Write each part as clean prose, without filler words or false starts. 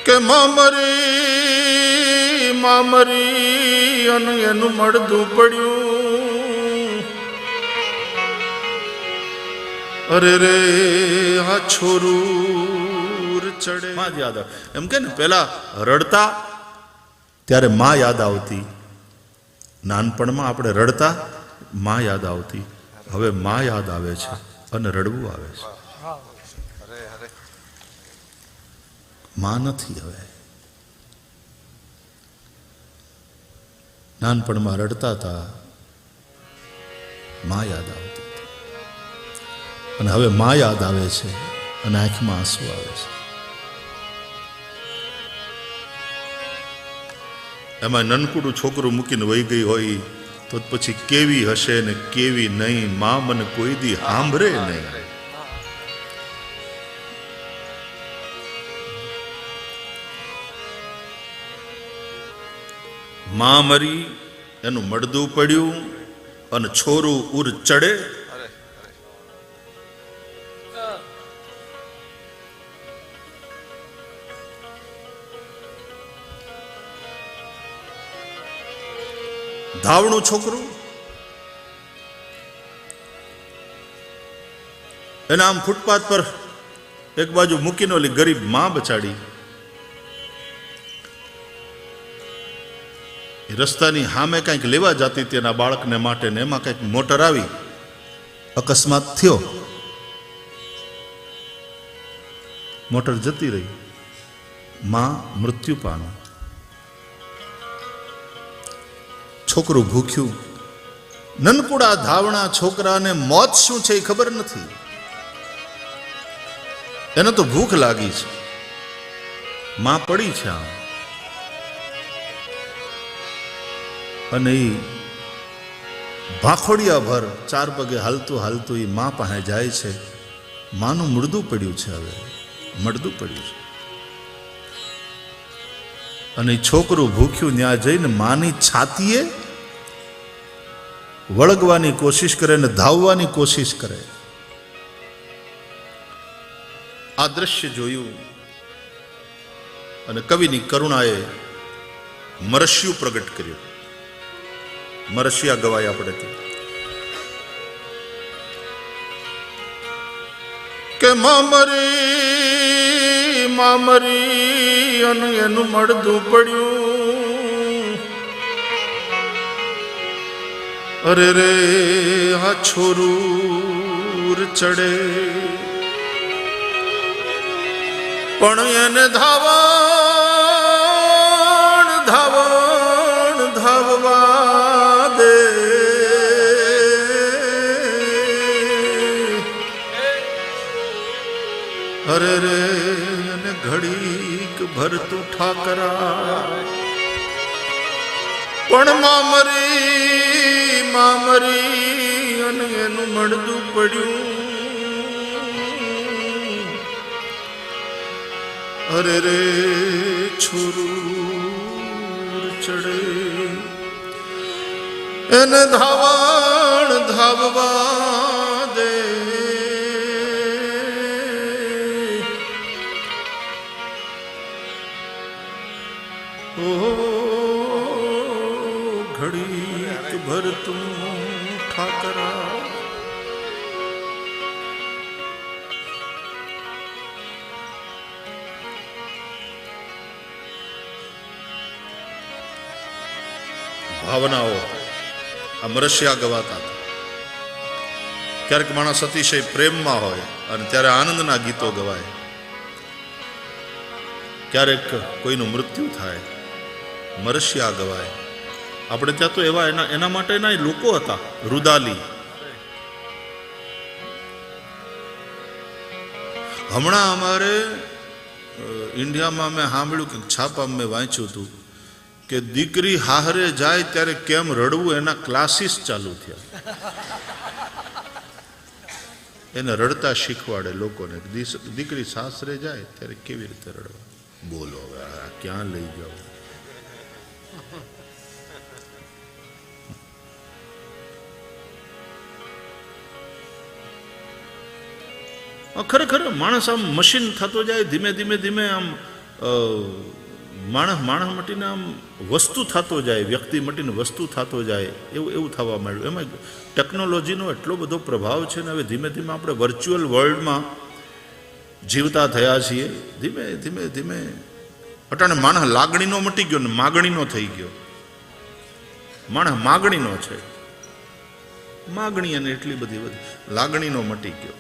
કે મામરી અને એનું મળદું પડ્યું. અરે રે આ છોરું ચડે. માં યાદ આવે એમ કે ને પેલા રડતા ત્યારે માં યાદ આવતી. નાનપણમાં આપણે રડતા માં યાદ આવતી. હવે માં યાદ આવે છે અને રડવું આવે છે. માં નથી હવે. નાનપણમાં રડતા હતા, માં યાદ આવતી અને હવે માં યાદ આવે છે અને આંખમાં આંસુ આવે છે. એમાં નનકુડું છોકરું મૂકીને વહી ગઈ હોય તો પછી કેવી હશે ને કેવી નહીં. માં મને કોઈ દી સાંભળે નહીં. માં મરી એનું મળદું પડ્યું અને છોરું ઉર ચડે. ધાવણું છોકરું એને આમ ફૂટપાથ પર એક બાજુ મૂકીને ઓલી ગરીબ માં બચાડી. રસ્તાની સામે કંઈક લેવા જતી હતી એના બાળકને માટે, ને એમાં કંઈક મોટર આવી, અકસ્માત થયો, મોટર જતી રહી, માં મૃત્યુ પામી. છોકરું ભૂખ્યું. નનકુડા ધાવણા છોકરાને મોત શું છે એ ખબર નથી. એને તો ભૂખ લાગી છે. માં પડી છે આમ અને એ ભાખોડિયા ભર ચાર પગે હાલતું હાલતું એ માં પાસે જાય છે. માનું મળદું પડ્યું છે. હવે મળદું પડ્યું છે અને છોકરું ભૂખ્યું ત્યાં જઈને માની છાતીએ વળગવાની કોશિશ કરે ને ધાવવાની કોશિશ કરે. આ દ્રશ્ય જોયું અને કવિની કરુણાએ મરસ્યું પ્રગટ કર્યું. મરસિયા ગવાય આપણે કે મામરી અને એનું મળદું પડ્યું. અરે રે આ છોરું ચડે પણ એને ધાવવા દે. અરે રે અને ઘડીક ભરતું ઠાકરા પણ મામરી અને એનું મળદું પડ્યું. અરે રે છોરું ચડે એને ધાવવા દે. ઓ ઘડીક ભરતું ઠાકરા ભાવનાઓ આ મરસિયા ગવાતા હતા. ક્યારેક માણસ અતિશય પ્રેમમાં હોય અને ત્યારે આનંદના ગીતો ગવાય. ક્યારેક કોઈનું મૃત્યુ થાય, મરસિયા ગવાય. આપણે ત્યાં તો એવા એના માટેના લોકો હતા, રુદાલી. હમણાં અમારે ઇન્ડિયામાં મેં સાંભળ્યું કે છાપામાં મેં વાંચ્યું હતું કે દીકરી હાહરે જાય ત્યારે કેમ રડવું એના ક્લાસીસ ચાલુ થયા. એને રડતા શીખવાડે લોકોને. દીકરી સાસરે જાય ત્યારે કેવી રીતે રડવા. બોલો હવે આ ક્યાં લઈ જાઓ. ખરેખર માણસ આમ મશીન થતો જાય ધીમે ધીમે ધીમે. આમ માણસ મટીને આમ વસ્તુ થતો જાય, વ્યક્તિ મટીને વસ્તુ થતો જાય, એવું થવા માંડ્યું. એમાં ટેકનોલોજીનો એટલો બધો પ્રભાવ છે ને હવે ધીમે ધીમે આપણે વર્ચ્યુઅલ વર્લ્ડમાં જીવતા થયા છીએ. ધીમે ધીમે ધીમે અટાણે માણસ લાગણીનો મટી ગયો ને માગણીનો થઈ ગયો. માણસ માગણીનો છે, માગણી અને એટલી બધી લાગણીનો મટી ગયો.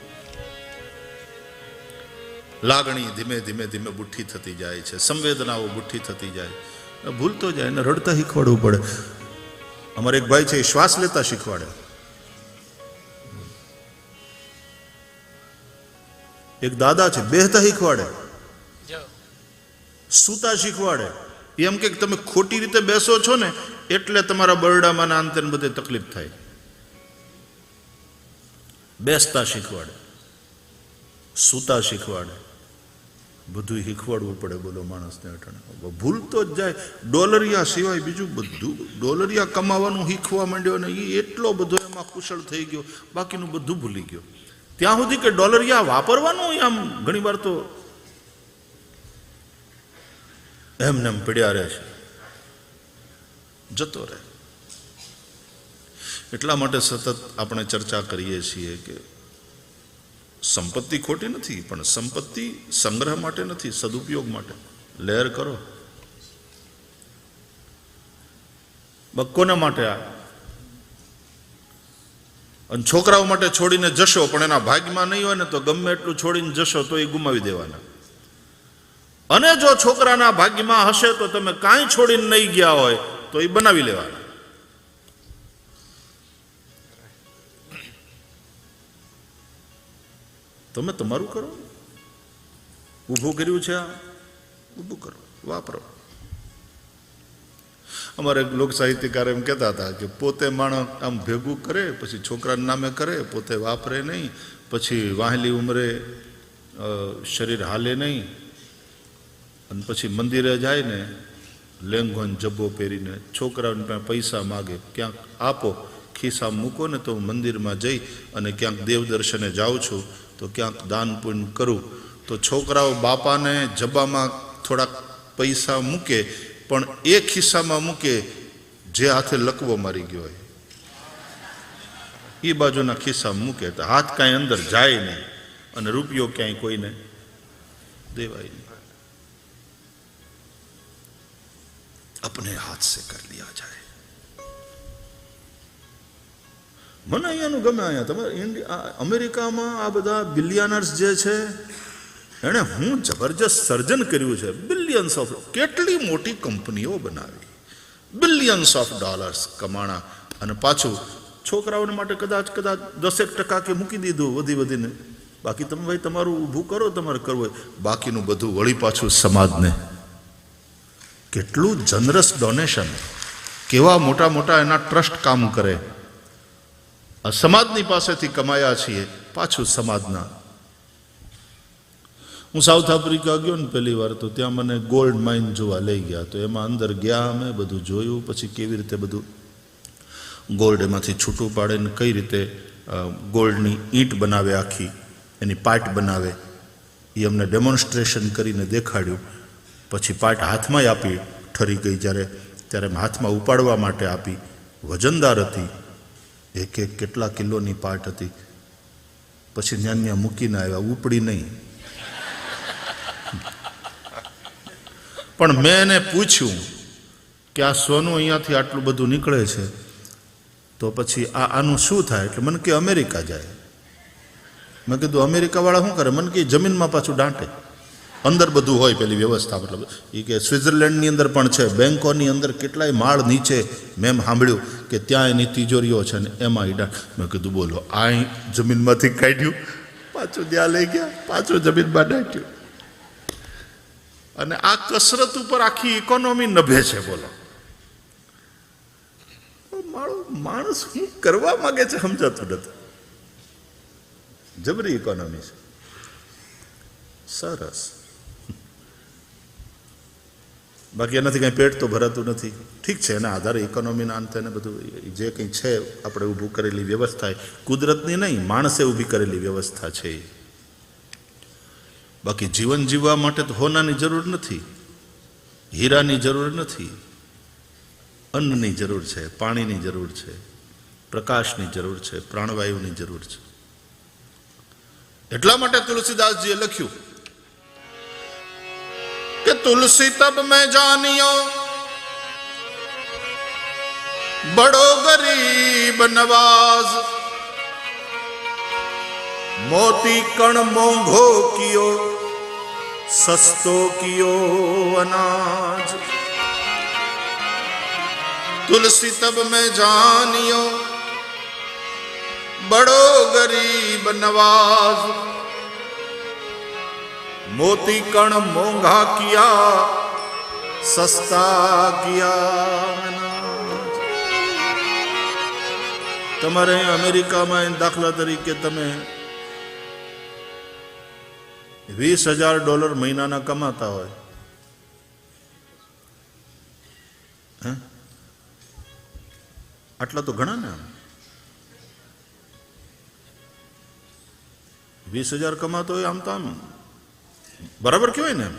લાગણી ધીમે ધીમે ધીમે બુઠ્ઠી થતી જાય છે, સંવેદનાઓ બુઠ્ઠી થતી જાય, ભૂલતો જાય એને રડતા શીખવાડવું પડે. અમારે એક ભાઈ છે એ શ્વાસ લેતા શીખવાડે, એક દાદા છે બેહતા શીખવાડે, સૂતા શીખવાડે. એમ કે તમે ખોટી રીતે બેસો છો ને એટલે તમારા બરડામાં ના અંતે બધે તકલીફ થાય. બેસતા શીખવાડે, સૂતા શીખવાડે, બધું શીખવાડવું પડે. બોલો માણસને અટાણે ભૂલતો જ જાય. ડોલરિયા સિવાય બીજું બધું, ડોલરિયા કમાવાનું શીખવા માંડ્યો ને એ એટલો બધો એમાં કુશળ થઈ ગયો, બાકીનું બધું ભૂલી ગયો. ત્યાં સુધી કે ડોલરિયા વાપરવાનું આમ ઘણી વાર તો એમને એમ પડ્યા રહે છે, જતો રહે. એટલા માટે સતત આપણે ચર્ચા કરીએ છીએ કે સંપત્તિ ખોટી નથી, પણ સંપત્તિ સંગ્રહ માટે નથી, સદુપયોગ માટે. લહેર કરો. કોના માટે આ? અને છોકરાઓ માટે છોડીને જશો પણ એના ભાગ્યમાં નહીં હોય ને તો ગમે એટલું છોડીને જશો તો એ ગુમાવી દેવાના. અને જો છોકરાના ભાગ્યમાં હશે તો તમે કાંઈ છોડીને નહીં ગયા હોય તો એ બનાવી લેવાના. તમે તમારું કરો, ઊભું કર્યું છે આ ઊભું કરો, વાપરો. અમારે એક લોક સાહિત્યકાર એમ કહેતા હતા કે પોતે માણસ આમ ભેગું કરે, પછી છોકરાના નામે કરે, પોતે વાપરે નહીં, પછી વાહેલી ઉંમરે શરીર હાલે નહીં, અને પછી મંદિરે જાય ને લેંઘોન જબ્બો પહેરીને છોકરાઓને પાસે પૈસા માગે, ક્યાંક આપો, ખિસ્સા મૂકો ને તો હું મંદિરમાં જઈ અને ક્યાંક દેવ દર્શને જાઉં છું તો ક્યાંક દાન પુણ્ય કરું. તો છોકરાઓ બાપાને જબ્બામાં થોડાક પૈસા મૂકે, પણ એ ખિસ્સામાં મૂકે જે હાથે લકવો મારી ગયો હોય એ બાજુના ખિસ્સામાં મૂકે, તો હાથ કાંઈ અંદર જાય નહીં અને રૂપિયો ક્યાંય કોઈને દેવાય નહીં. अपने हाथ से कर लिया जाए. મને અહીંયાનું ગમે. અહીંયા તમારે અમેરિકામાં આ બધા બિલિયનર્સ જે છે એણે હું જબરજસ્ત સર્જન કર્યું છે. બિલિયન્સ ઓફ, કેટલી મોટી કંપનીઓ બનાવી, બિલિયન્સ ઓફ ડોલર્સ કમાણા, અને પાછું છોકરાઓને માટે કદાચ 10% કે મૂકી દીધું વધીને. બાકી તમે ભાઈ તમારું ઊભું કરો, તમારે કરવું હોય. બાકીનું બધું વળી પાછું સમાજને. કેટલું જનરસ ડોનેશન, કેવા મોટા મોટા એના ટ્રસ્ટ કામ કરે. આ સમાજની પાસેથી કમાયા છીએ, પાછું સમાજના. હું સાઉથ આફ્રિકા ગયો ને પહેલી વાર, તો ત્યાં મને ગોલ્ડ માઇન જોવા લઈ ગયા. તો એમાં અંદર ગયા, અમે બધું જોયું, પછી કેવી રીતે બધું ગોલ્ડ એમાંથી છૂટું પાડે ને કઈ રીતે ગોલ્ડની ઈંટ બનાવે, આખી એની પાટ બનાવે, એ અમને ડેમોન્સ્ટ્રેશન કરીને દેખાડ્યું. પછી પાટ હાથમાં આપી, ઠરી ગઈ ત્યારે હાથમાં ઉપાડવા માટે આપી. વજનદાર હતી, એક કેટલા કિલોની પાટ હતી. પછી ત્યાં મૂકીને આવ્યા, ઉપડી નહીં. પણ મેં એને પૂછ્યું કે આ સોનું અહીંયાથી આટલું બધું નીકળે છે તો પછી આનું શું થાય? એટલે મને કે અમેરિકા જાય. મેં કીધું અમેરિકાવાળા શું કરે? મને કે જમીનમાં પાછું દાંટે, અંદર બધું હોય પેલી વ્યવસ્થા. મતલબ એ કે સ્વિટ્ઝરલેન્ડની અંદર પણ છે, બેંકોની અંદર કેટલાય માળ નીચે મેં સાંભળ્યું કે ત્યાં એની તિજોરીઓ છે ને એમાં ઈડા. મેં કીધું બોલો, આ જમીનમાંથી કાઢ્યું, પાછું ત્યાં લઈ ગયા, પાછું જમીનમાં દાટ્યું. અને આ કસરત ઉપર આખી ઇકોનોમી નભે છે. બોલો, માણસ શું કરવા માંગે છે સમજાતું નથી. જબરી ઇકોનોમી છે, સરસ. બાકી એનાથી કંઈ પેટ તો ભરાતું નથી. ઠીક છે, એના આધારે ઇકોનોમીના અંતે ને બધું જે કંઈ છે આપણે ઊભું કરેલી વ્યવસ્થા, કુદરતની નહીં, માણસે ઊભી કરેલી વ્યવસ્થા છે. બાકી જીવન જીવવા માટે તો હોનાની જરૂર નથી, હીરાની જરૂર નથી, અન્નની જરૂર છે, પાણીની જરૂર છે, પ્રકાશની જરૂર છે, પ્રાણવાયુની જરૂર છે. એટલા માટે તુલસીદાસજીએ લખ્યું કે તુલસી તબ મેં જાનિયો બડો ગરીબ નવાઝ, મોતી કણ મોંઘો કિયો સસ્તો કિયો અનાજ. तुलसी तब मैं जानियो बड़ो गरीब नवाज, मोती कण मोंघा किया सस्ता किया अनाज. તમારે અમેરિકામાં દાખલા તરીકે તમે $20,000 મહિનાના કમાતા હોય, આટલા તો ઘણા ને. 20,000 કમાતો હોય આમ તો આમ બરાબર કહેવાય ને, એમ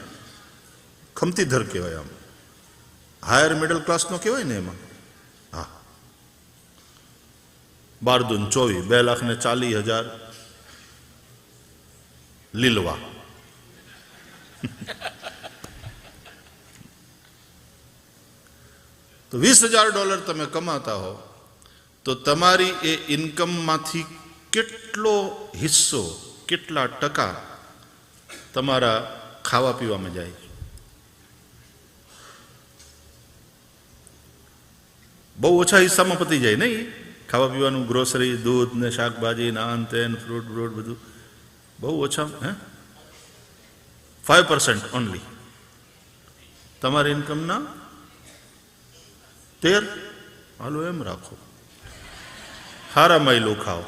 ખમતીધર કહેવાય, આમ હાયર મિડલ ક્લાસનો કહેવાય ને એમાં. હા, 12 દૂન 24, 2,40,000 લીલવા. તો $20,000 તમે કમાતા હો તો તમારી એ ઇન્કમમાંથી કેટલો હિસ્સો, કેટલા ટકા તમારા ખાવા પીવામાં જાય? બહુ ઓછા હિસ્સામાં પતી જાય નહીં? ખાવા પીવાનું, ગ્રોસરી, દૂધ ને શાકભાજી ને આન તેન, ફ્રૂટ બ્રૂટ બધું બહુ ઓછા. 5% ઓનલી તમારી ઇન્કમના 13. હાલો એમ રાખો, હારા માયલો ખાઓ.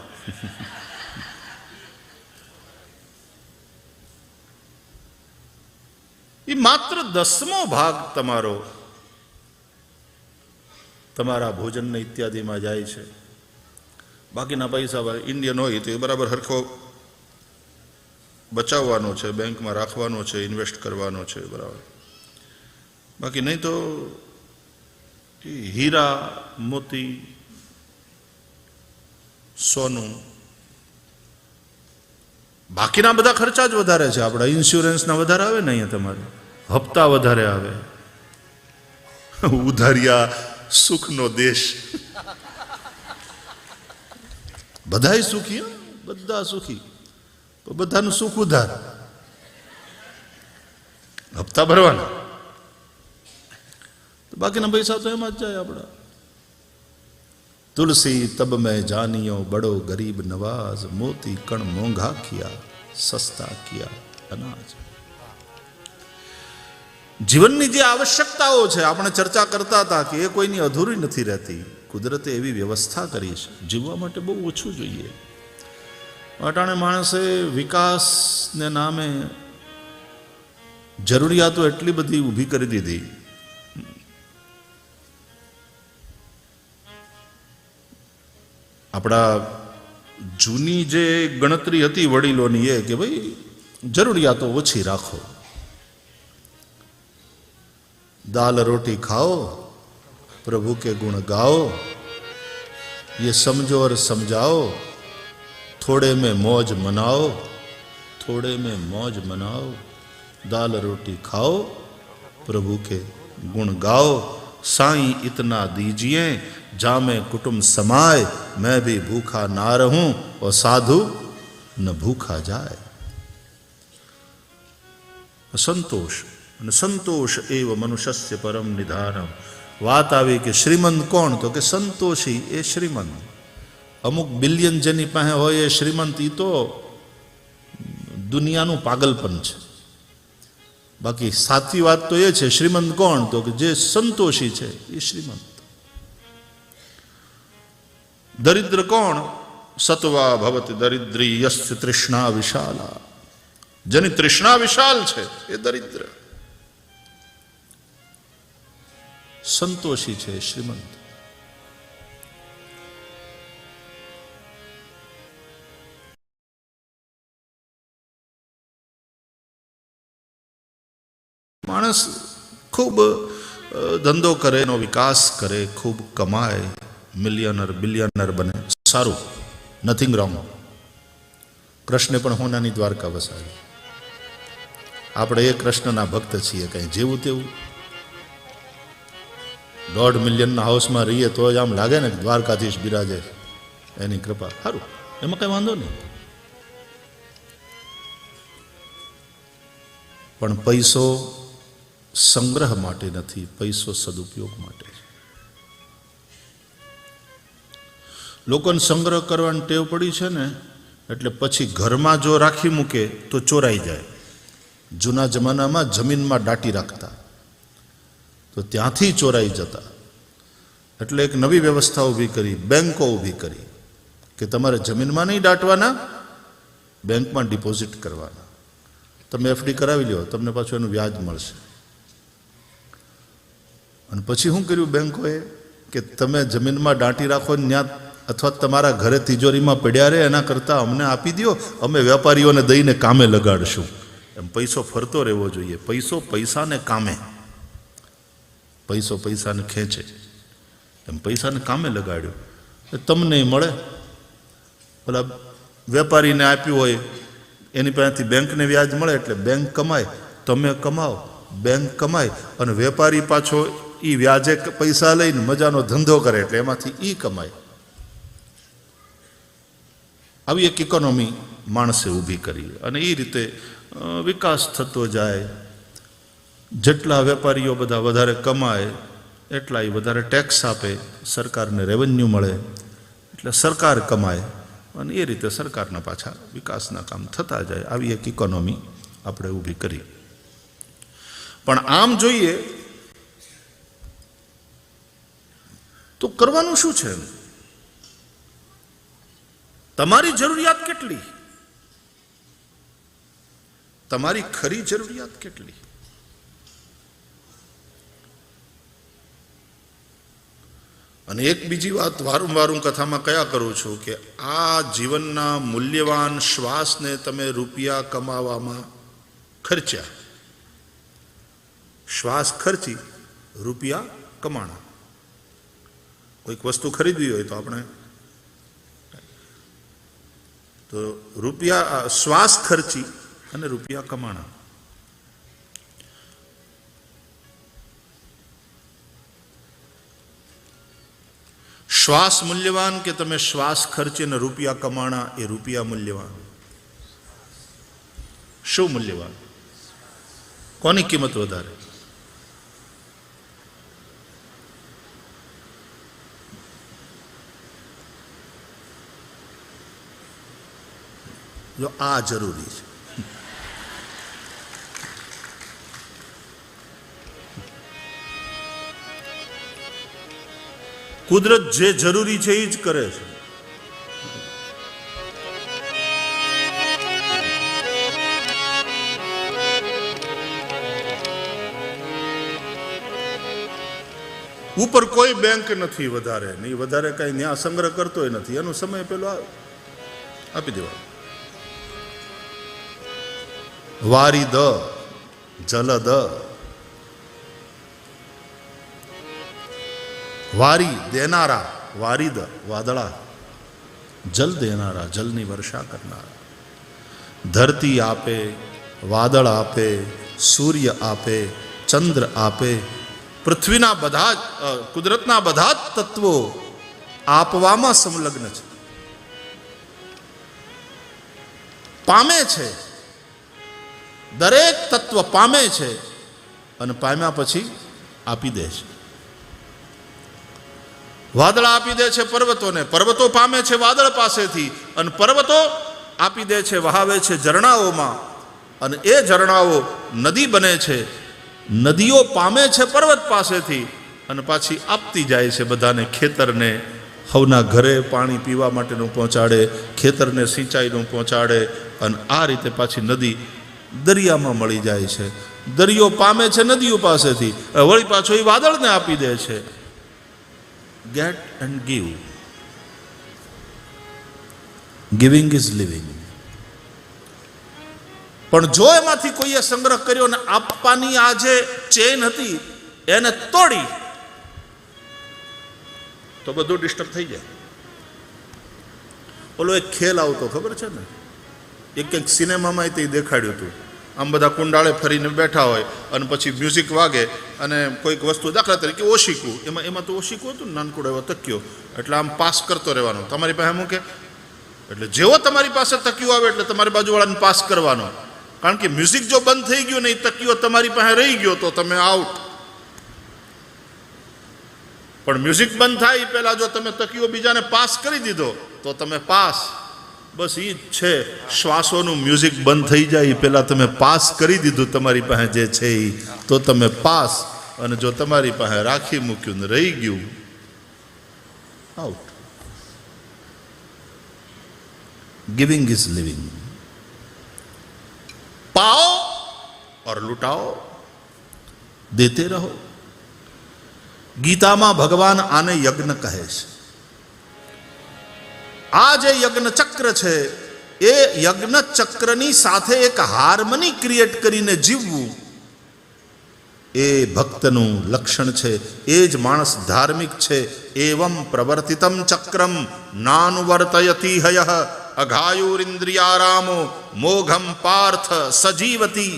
એ માત્ર 10મો ભાગ તમારો તમારા ભોજન ઇત્યાદિમાં જાય છે. બાકીના પૈસા ઇન્ડિયન હોય તો એ બરાબર હરખો બચાવવાનો છે, બેંકમાં રાખવાનો છે, ઇન્વેસ્ટ કરવાનો છે, બરાબર. બાકી નહીં તો હીરા, મોતી, સોનું, બાકીના બધા ખર્ચા જ વધારે છે. આપણા ઇન્સ્યોરન્સના વધારે આવે ને, અહીંયા તમારે હપ્તા વધારે આવે. ઉધારિયા સુખનો દેશ. બધાય સુખી, બધા સુખી, બધાનું સુખ ઉધાર, હપ્તા ભરવાના, બાકીના પૈસા તો એમાં જ જાય આપણા. તુલસી તબ મેં જાનિયો બડો ગરીબ નવાઝ, મોતી કણ મોંઘા કિયા સસ્તા કિયા અનાજ. જીવનની જે આવશ્યકતાઓ છે, આપણે ચર્ચા કરતા હતા કે એ કોઈની અધૂરી નથી રહેતી. કુદરતે એવી વ્યવસ્થા કરી છે, જીવવા માટે બહુ ઓછું જોઈએ. અટાણે માણસે વિકાસને નામે જરૂરિયાતો એટલી બધી ઊભી કરી દીધી. આપણા જૂની જે ગણતરી હતી વડીલોની એ કે ભાઈ જરૂરિયાતો ઓછી રાખો, दाल रोटी खाओ, प्रभु के गुण गाओ, ये समझो और समझाओ, थोड़े में मौज मनाओ, थोड़े में मौज मनाओ, दाल रोटी खाओ, प्रभु के गुण गाओ, साईं इतना दीजिए जामे कुटुंब समाए, मैं भी भूखा ना रहूं और साधु न भूखा जाए. संतोष અને સંતોષ એવ મનુષ્યસ્ય પરમ નિધાનમ. વાત આવી કે શ્રીમંત કોણ? તો કે સંતોષી એ શ્રીમંત. અમુક બિલિયન જેની પાસે હોય એ શ્રીમંત, એ તો દુનિયાનું પાગલપન છે. બાકી સાચી વાત તો એ છે, શ્રીમંત કોણ? તો કે જે સંતોષી છે એ શ્રીમંત. દરિદ્ર કોણ? સત્વા ભવતિ દરિદ્રી યસ્ય તૃષ્ણા વિશાલા. જેની તૃષ્ણા વિશાલ છે એ દરિદ્ર. સંતોષી છે શ્રીમંત. ખૂબ ધંધો કરે, એનો વિકાસ કરે, ખૂબ કમાય, મિલિયનર બિલિયનર બને, સારું, નથિંગ રોંગ. કૃષ્ણે પણ હોનાની દ્વારકા વસાવી. આપણે એ કૃષ્ણના ભક્ત છીએ. કંઈ જેવું તેવું 1.5 મિલિયનના હાઉસમાં રહીએ તો જ આમ લાગે ને દ્વારકાધીશ બિરાજે, એની કૃપા. સારું, એમાં કંઈ વાંધો નહીં. પણ પૈસો સંગ્રહ માટે નથી, પૈસો સદુપયોગ માટે છે. લોકોને સંગ્રહ કરવાની ટેવ પડી છે ને, એટલે પછી ઘરમાં જો રાખી મૂકે તો ચોરાઈ જાય. જૂના જમાનામાં જમીનમાં દાટી રાખતા તો ત્યાંથી ચોરાઈ જતા. એટલે એક નવી વ્યવસ્થા ઊભી કરી, બેન્કો ઊભી કરી કે તમારે જમીનમાં નહીં દાટવાના, બેંકમાં ડિપોઝિટ કરવાના. તમે એફડી કરાવી લો, તમને પાછું એનું વ્યાજ મળશે. અને પછી શું કર્યું બેંકોએ કે તમે જમીનમાં દાટી રાખો ને ત્યાં, અથવા તમારા ઘરે તિજોરીમાં પડ્યા રહે એના કરતાં અમને આપી દો, અમે વેપારીઓને દઈને કામે લગાડશું. એમ પૈસો ફરતો રહેવો જોઈએ. પૈસો પૈસાને કામે, પૈસો પૈસાને ખેંચે. એમ પૈસાને કામે લગાડ્યો તમને મળે. પેલા વેપારીને આપ્યું હોય એની પાસેથી બેંકને વ્યાજ મળે, એટલે બેંક કમાય, તમે કમાઓ, બેંક કમાય, અને વેપારી પાછો એ વ્યાજે પૈસા લઈને મજાનો ધંધો કરે, એટલે એમાંથી એ કમાય. આવી એક ઇકોનોમી માણસે ઊભી કરી, અને એ રીતે વિકાસ થતો જાય. જેટલા વેપારીઓ બધા વધારે કમાય એટલા એ વધારે ટેક્સ આપે, સરકારને રેવન્યુ મળે, એટલે સરકાર કમાય, અને એ રીતે સરકારના પાછા વિકાસના કામ થતા જાય. આવી એક ઇકોનોમી આપણે ઊભી કરી. પણ આમ જોઈએ તો કરવાનું શું છે? તમારી જરૂરિયાત કેટલી? તમારી ખરી જરૂરિયાત કેટલી? અને એક બીજી વાત વારંવાર હું કથામાં કયા કરું છું કે આ જીવનના મૂલ્યવાન શ્વાસને તમે રૂપિયા કમાવામાં ખર્ચ્યા, શ્વાસ ખર્ચી, રૂપિયા કમાણા. કોઈક વસ્તુ ખરીદવી હોય તો આપણે તો રૂપિયા, શ્વાસ ખર્ચી અને રૂપિયા કમાણા. શ્વાસ મૂલ્યવાન કે તમે શ્વાસ ખર્ચીને રૂપિયા કમાણા? એ રૂપિયા મૂલ્યવાન. શું મૂલ્યવાન? કોની કિંમત વધારે? જો આ જરૂરી છે. કુદરત જે જરૂરી છે એ જ કરે છે. ઉપર કોઈ બેંક નથી વધારે નહીં, વધારે કઈ ન્યા સંગ્રહ કરતોય નથી. એનો સમય પેલો આપી દેવાનો. વારી દ જલ દ, વારી દેનારા, વારી દ વાદળા, જલ દેનારા, જલની વર્ષા કરનારા. ધરતી આપે, વાદળ આપે, સૂર્ય આપે, ચંદ્ર આપે, પૃથ્વીના બધા જ કુદરતના બધા જ તત્વો આપવામાં સંલગ્ન છે, પામે છે. દરેક તત્વ પામે છે અને પામ્યા પછી આપી દે છે. વાદળ આપી દે છે પર્વતોને, પર્વતો પામે છે વાદળ પાસેથી, અને પર્વતો આપી દે છે, વહાવે છે ઝરણાઓમાં, અને એ ઝરણાઓ નદી બને છે. નદીઓ પામે છે પર્વત પાસેથી અને પાછી આપતી જાય છે બધાને. ખેતરને હવના ઘરે પાણી પીવા માટેનું પહોંચાડે, ખેતરને સિંચાઈનું પહોંચાડે, અને આ રીતે પાછી નદી દરિયામાં મળી જાય છે. દરિયો પામે છે નદીઓ પાસેથી, વળી પાછો એ વાદળને આપી દે છે. Get and give, giving is living. પણ જો એમાંથી કોઈએ સંગ્રહ કર્યો અને આપવાની આ જે ચેન હતી એને તોડી તો બધું ડિસ્ટર્બ થઈ જાય. ઓલો એક ખેલ આવતો ખબર છે ને, એક સિનેમામાં તે દેખાડ્યું હતું. આમ બધા કુંડાળે ફરીને બેઠા હોય અને પછી મ્યુઝિક વાગે અને કોઈક વસ્તુ, દાખલા તરીકે ઓશીકું, એમાં તો ઓશીકું હતું ને, નાનકડો એવો તકિયો, એટલે આમ પાસ કરતો રહેવાનો. તમારી પાસે મૂકે એટલે જેવો તમારી પાસે તકિયો આવે એટલે તમારી બાજુવાળાને પાસ કરવાનો. કારણ કે મ્યુઝિક જો બંધ થઈ ગયું ને એ તકિયો તમારી પાસે રહી ગયો તો તમે આઉટ. પણ મ્યુઝિક બંધ થાય પહેલા જો તમે તકિયો બીજાને પાસ કરી દીધો તો તમે પાસ. બસ એ જ છે, શ્વાસોનું મ્યુઝિક બંધ થઈ જાય પહેલા તમે પાસ કરી દીધું તમારી પાસે જે છે એ, તો તમે પાસ. અને જો તમારી પાસે રાખી મૂક્યું ને રહી ગયું, આઉટ. Giving is living. पाओ और लुटाओ, देते रहो. ગીતામાં ભગવાન આને યજ્ઞ કહે છે. આ જે યજ્ઞ ચક્ર છે એ યજ્ઞ ચક્રની સાથે એક હાર્મની ક્રિએટ કરીને જીવવું એ ભક્તનું લક્ષણ છે. એ જ માણસ ધાર્મિક છે. એવમ પ્રવર્તિતમ ચક્રમ નાનુવર્તયતિ હયઃ અઘાયુરિન્દ્રિયારામો મોઘમ પાર્થ સજીવતી.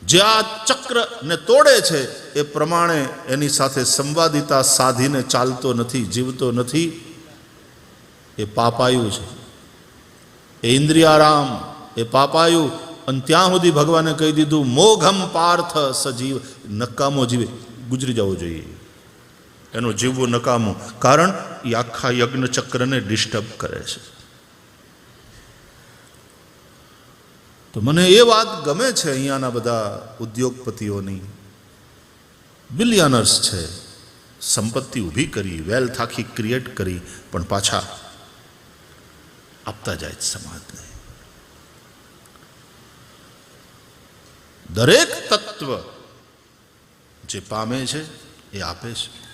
જે આ ચક્રને તોડે છે એ પ્રમાણે એની સાથે સંવાદિતા સાધીને ચાલતો નથી, જીવતો નથી, એ પાપાયું છે. એ ઇન્દ્રિયારામ, એ પાપાયું. અને ત્યાં સુધી ભગવાને કહી દીધું મોઘમ પાર્થ સજીવ, નકામો જીવે, ગુજરી જવો જોઈએ. એનું જીવવું નકામું, કારણ એ આખા યજ્ઞ ચક્રને ડિસ્ટર્બ કરે છે. તો મને એ વાત ગમે છે અહીંયાના બધા ઉદ્યોગપતિઓની. બિલિયનર્સ છે, સંપત્તિ ઊભી કરી, વેલ્થ આખી ક્રિએટ કરી, પણ પાછા આપતા જાય સમાજને. દરેક તત્વ જે પામે છે એ આપે છે.